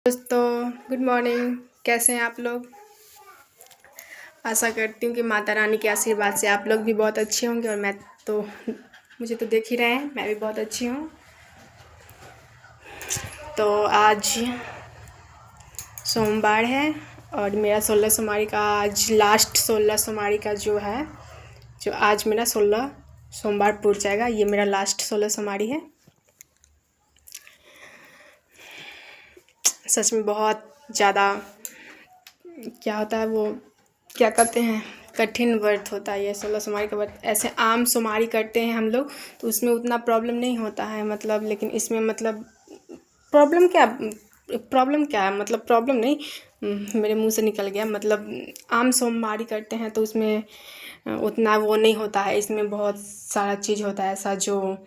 दोस्तों good morning. कैसे हैं आप लोग? आशा करती हूँ कि माता रानी के आशीर्वाद से आप लोग भी बहुत अच्छे होंगे और मैं तो मुझे तो देख ही रहे हैं, मैं भी बहुत अच्छी हूँ। तो आज सोमवार है और मेरा 16 सोमवारी का आज लास्ट 16 सोमवारी का जो आज मेरा 16 सोमवार पूर जाएगा। ये मेरा लास्ट 16 सोमवारी है। सच में बहुत ज़्यादा क्या होता है वो क्या कहते हैं, कठिन व्रत होता है ये 16 सोमवारी का व्रत। ऐसे आम सोमवारी करते हैं हम लोग तो उसमें उतना प्रॉब्लम नहीं होता है, मतलब लेकिन इसमें मतलब प्रॉब्लम क्या है, मतलब प्रॉब्लम नहीं, मेरे मुंह से निकल गया। मतलब आम सोमवारी करते हैं तो उसमें उतना वो नहीं होता है। इसमें बहुत सारा चीज़ होता है ऐसा जो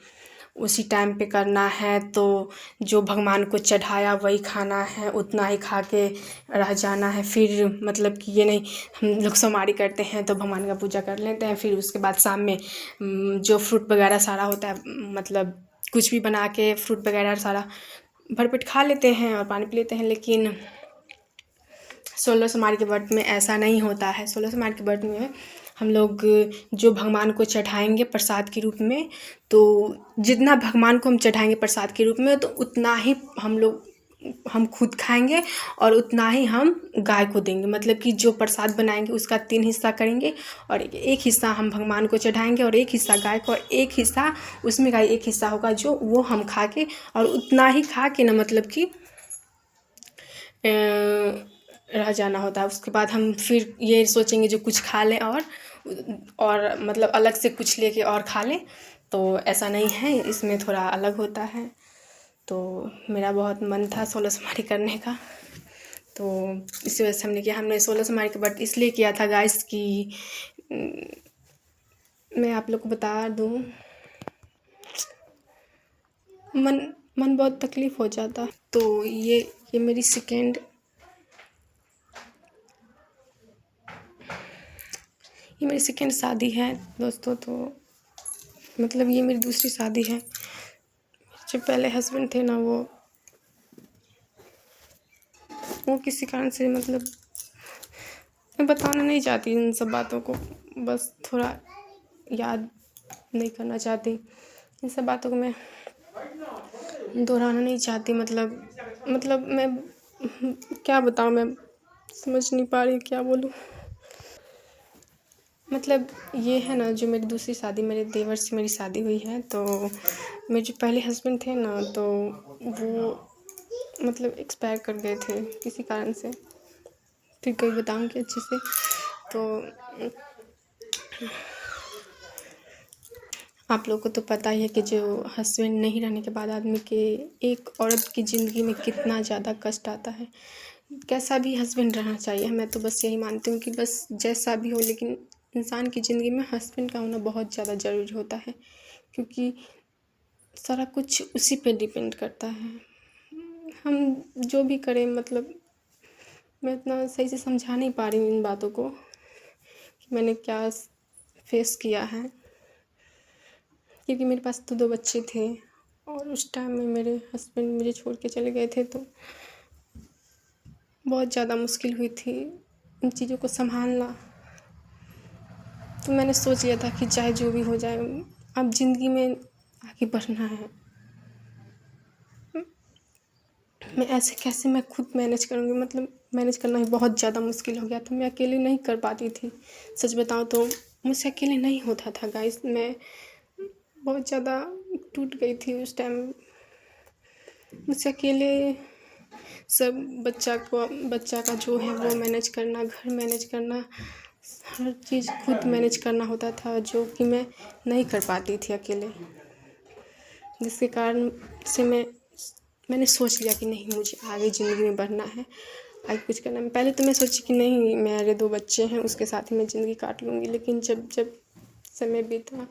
उसी टाइम पे करना है, तो जो भगवान को चढ़ाया वही खाना है, उतना ही खा के रह जाना है। फिर मतलब कि ये नहीं, हम लोग सोमवारी करते हैं तो भगवान का पूजा कर लेते हैं, फिर उसके बाद शाम में जो फ्रूट वगैरह सारा होता है, मतलब कुछ भी बना के फ्रूट वगैरह सारा भरपेट खा लेते हैं और पानी पी लेते हैं। लेकिन 16 सोमवार के व्रत में ऐसा नहीं होता है। 16 सोमवार के व्रत में हम लोग जो भगवान को चढ़ाएंगे प्रसाद के रूप में, तो जितना भगवान को हम चढ़ाएंगे प्रसाद के रूप में तो उतना ही हम खुद खाएंगे और उतना ही हम गाय को देंगे। मतलब कि जो प्रसाद बनाएंगे उसका 3 हिस्सा करेंगे और एक हिस्सा हम भगवान को चढ़ाएंगे और एक हिस्सा गाय को, और एक हिस्सा उसमें का एक हिस्सा होगा जो वो हम खा के, और उतना ही खा के ना मतलब कि रह जाना होता है। उसके बाद हम फिर ये सोचेंगे जो कुछ खा लें और मतलब अलग से कुछ लेके और खा लें, तो ऐसा नहीं है, इसमें थोड़ा अलग होता है। तो मेरा बहुत मन था 16 सोमवारी करने का, तो इसी वजह से हमने 16 सोमवारी का व्रत इसलिए किया था गाइस कि मैं आप लोग को बता दूँ, मन बहुत तकलीफ़ हो जाता। तो ये मेरी सेकेंड शादी है दोस्तों। तो मतलब ये मेरी दूसरी शादी है। जो पहले हस्बैंड थे ना, वो किसी कारण से, मतलब मैं बताना नहीं चाहती इन सब बातों को, बस थोड़ा याद नहीं करना चाहती। इन सब बातों को मैं दोहराना नहीं चाहती। मतलब मैं क्या बताऊँ, मैं समझ नहीं पा रही क्या बोलूँ। मतलब ये है ना, जो मेरी दूसरी शादी, मेरे देवर से मेरी शादी हुई है, तो मेरे जो पहले हस्बैंड थे ना, तो वो मतलब एक्सपायर कर गए थे किसी कारण से। फिर कभी बताऊँगी अच्छे से। तो आप लोगों को तो पता ही है कि जो हस्बैंड नहीं रहने के बाद आदमी के एक औरत की ज़िंदगी में कितना ज़्यादा कष्ट आता है। कैसा भी हस्बैंड रहना चाहिए, मैं तो बस यही मानती हूँ कि बस जैसा भी हो, लेकिन इंसान की ज़िंदगी में हस्बैंड का होना बहुत ज़्यादा ज़रूरी होता है, क्योंकि सारा कुछ उसी पे डिपेंड करता है। हम जो भी करें, मतलब मैं इतना सही से समझा नहीं पा रही हूँ इन बातों को कि मैंने क्या फेस किया है, क्योंकि मेरे पास तो 2 बच्चे थे और उस टाइम में मेरे हस्बैंड मुझे छोड़ के चले गए थे, तो बहुत ज़्यादा मुश्किल हुई थी इन चीज़ों को संभालना। तो मैंने सोच लिया था कि चाहे जो भी हो जाए, अब ज़िंदगी में आगे बढ़ना है। मैं ऐसे कैसे मैं खुद मैनेज करूँगी, मतलब मैनेज करना ही बहुत ज़्यादा मुश्किल हो गया था। मैं अकेले नहीं कर पाती थी, सच बताऊँ तो मुझसे अकेले नहीं होता था गाइस। मैं बहुत ज़्यादा टूट गई थी उस टाइम। मुझसे अकेले सब बच्चा का जो है वो मैनेज करना, घर मैनेज करना, हर चीज़ खुद मैनेज करना होता था, जो कि मैं नहीं कर पाती थी अकेले। जिसके कारण से मैंने सोच लिया कि नहीं, मुझे आगे ज़िंदगी में बढ़ना है, आगे कुछ करना है। पहले तो मैं सोची कि नहीं, मेरे 2 बच्चे हैं, उसके साथ ही मैं ज़िंदगी काट लूँगी। लेकिन जब समय बीता,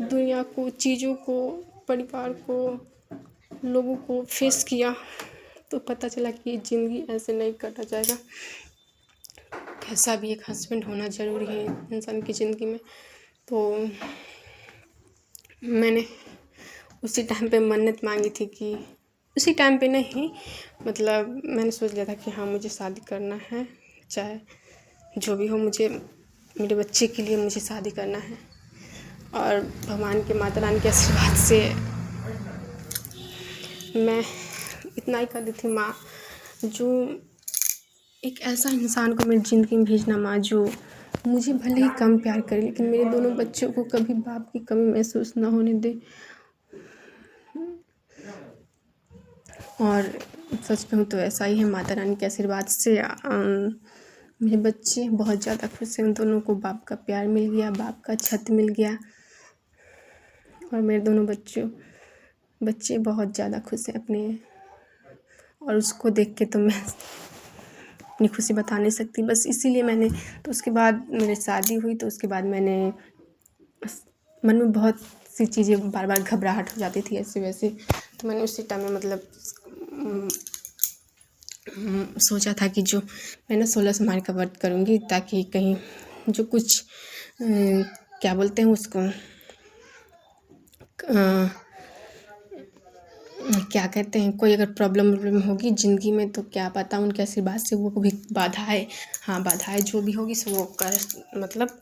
दुनिया को, चीज़ों को, परिवार को, लोगों को फेस किया, तो पता चला कि ज़िंदगी ऐसे नहीं काटा जाएगा। कैसा भी एक हस्बैंड होना ज़रूरी है इंसान की ज़िंदगी में। तो मैंने उसी टाइम पे मन्नत मांगी थी कि उसी टाइम पे नहीं, मतलब मैंने सोच लिया था कि हाँ मुझे शादी करना है, चाहे जो भी हो, मुझे मेरे बच्चे के लिए मुझे शादी करना है। और भगवान के, माता रानी के आशीर्वाद से मैं इतना ही कर दी थी माँ, जो एक ऐसा इंसान को मेरी ज़िंदगी में भेजना माँ, जो मुझे भले ही कम प्यार करे लेकिन मेरे दोनों बच्चों को कभी बाप की कमी महसूस ना होने दे। और सच कहूँ तो ऐसा ही है, माता रानी के आशीर्वाद से मेरे बच्चे बहुत ज़्यादा खुश हैं। उन दोनों को बाप का प्यार मिल गया, बाप का छत मिल गया, और मेरे दोनों बच्चे बहुत ज़्यादा खुश हैं अपने। और उसको देख के तो मैं अपनी खुशी बता नहीं सकती। बस इसीलिए मैंने, तो उसके बाद मेरी शादी हुई, तो उसके बाद मैंने मन में बहुत सी चीज़ें, बार बार घबराहट हो जाती थी ऐसे वैसे। तो मैंने उसी टाइम में मतलब सोचा था कि जो मैं ना 16 सोमवार का व्रत करूँगी, ताकि कहीं जो कुछ क्या बोलते हैं उसको, क्या कहते हैं, कोई अगर प्रॉब्लम होगी ज़िंदगी में, तो क्या पता उनके आशीर्वाद से वो भी बाधाएं जो भी होगी सो वो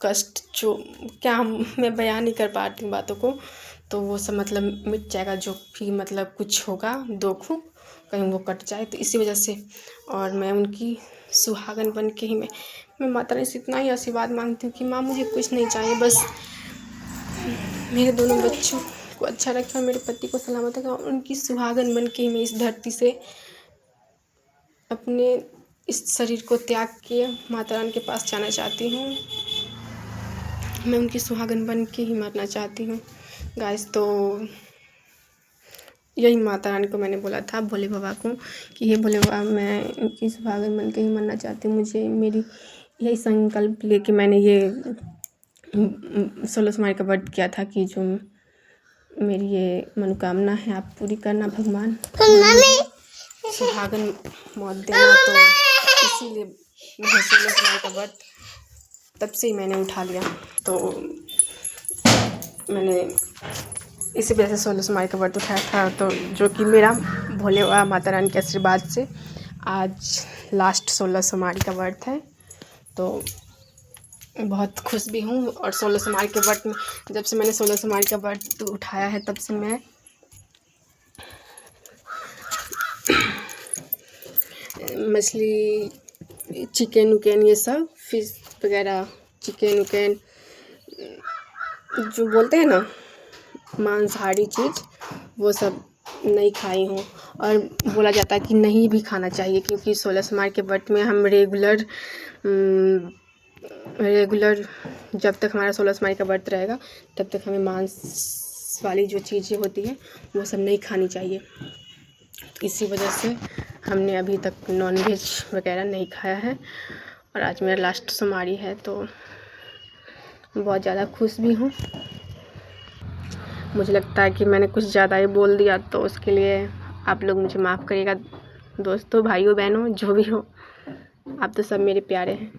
कष्ट जो क्या मैं बयान नहीं कर पाती हूँ बातों को, तो वो सब मतलब मिट जाएगा। जो भी मतलब कुछ होगा दुख कहीं वो कट जाए, तो इसी वजह से। और मैं उनकी सुहागन बन के ही मैं माता रानी से इतना ही आशीर्वाद मांगती हूँ कि माँ मुझे कुछ नहीं चाहिए, बस मेरे दोनों बच्चों को अच्छा रखे और मेरे पति को सलामत रखे। और उनकी सुहागन बन के मैं इस धरती से अपने इस शरीर को त्याग के माता रानी के पास जाना चाहती हूँ। मैं उनकी सुहागन बन के ही मरना चाहती हूँ गाइस। तो यही माता रानी को मैंने बोला था, भोले बाबा को, कि हे भोले बाबा, मैं उनकी सुहागन बन के ही मरना चाहती हूँ। मुझे मेरी यही संकल्प लेके मैंने ये 16 सोमवार का व्रत किया था कि जो मेरी ये मनोकामना है आप पूरी करना भगवान, सुहागन मौत देना। तो इसीलिए मैंने 16 सोमवार का व्रत तब से ही मैंने उठा लिया। तो मैंने इसी वजह से 16 सोमवार का व्रत उठाया था, तो जो कि मेरा भोले बाबा माता रानी के आशीर्वाद से आज लास्ट 16 सोमवार का व्रत है। तो बहुत खुश भी हूँ। और 16 सोमवार के व्रत में, जब से मैंने 16 सोमवार का व्रत उठाया है, तब से मैं मछली, चिकन उकन, ये सब फिश वगैरह, चिकन उकन जो बोलते हैं ना मांसाहारी चीज़, वो सब नहीं खाई हूँ। और बोला जाता है कि नहीं भी खाना चाहिए, क्योंकि 16 सोमवार के व्रत में हम रेगुलर जब तक हमारा 16 सोमवार का व्रत रहेगा तब तक हमें मांस वाली जो चीज़ें होती हैं वो सब नहीं खानी चाहिए। इसी वजह से हमने अभी तक नॉनवेज वगैरह नहीं खाया है। और आज मेरा लास्ट सोमवारी है, तो बहुत ज़्यादा खुश भी हूँ। मुझे लगता है कि मैंने कुछ ज़्यादा ही बोल दिया, तो उसके लिए आप लोग मुझे माफ़ करिएगा। दोस्तों, भाइयों बहनों, जो भी हो, आप तो सब मेरे प्यारे हैं।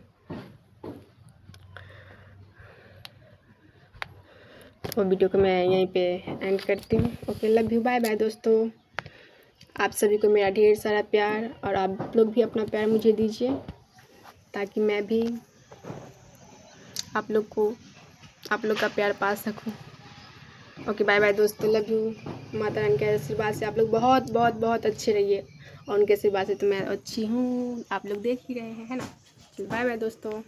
तो वीडियो को मैं यहीं पे एंड करती हूँ। Okay, love you, bye bye दोस्तों। आप सभी को मेरा ढेर सारा प्यार, और आप लोग भी अपना प्यार मुझे दीजिए, ताकि मैं भी आप लोग का प्यार पा सकूं। ओके, बाय बाय दोस्तों, लव यू। माता रानी के आशीर्वाद से आप लोग बहुत बहुत बहुत अच्छे रहिए, और उनके आशीर्वाद से तो मैं अच्छी हूँ, आप लोग देख ही रहे हैं, है ना। बाय बाय दोस्तों।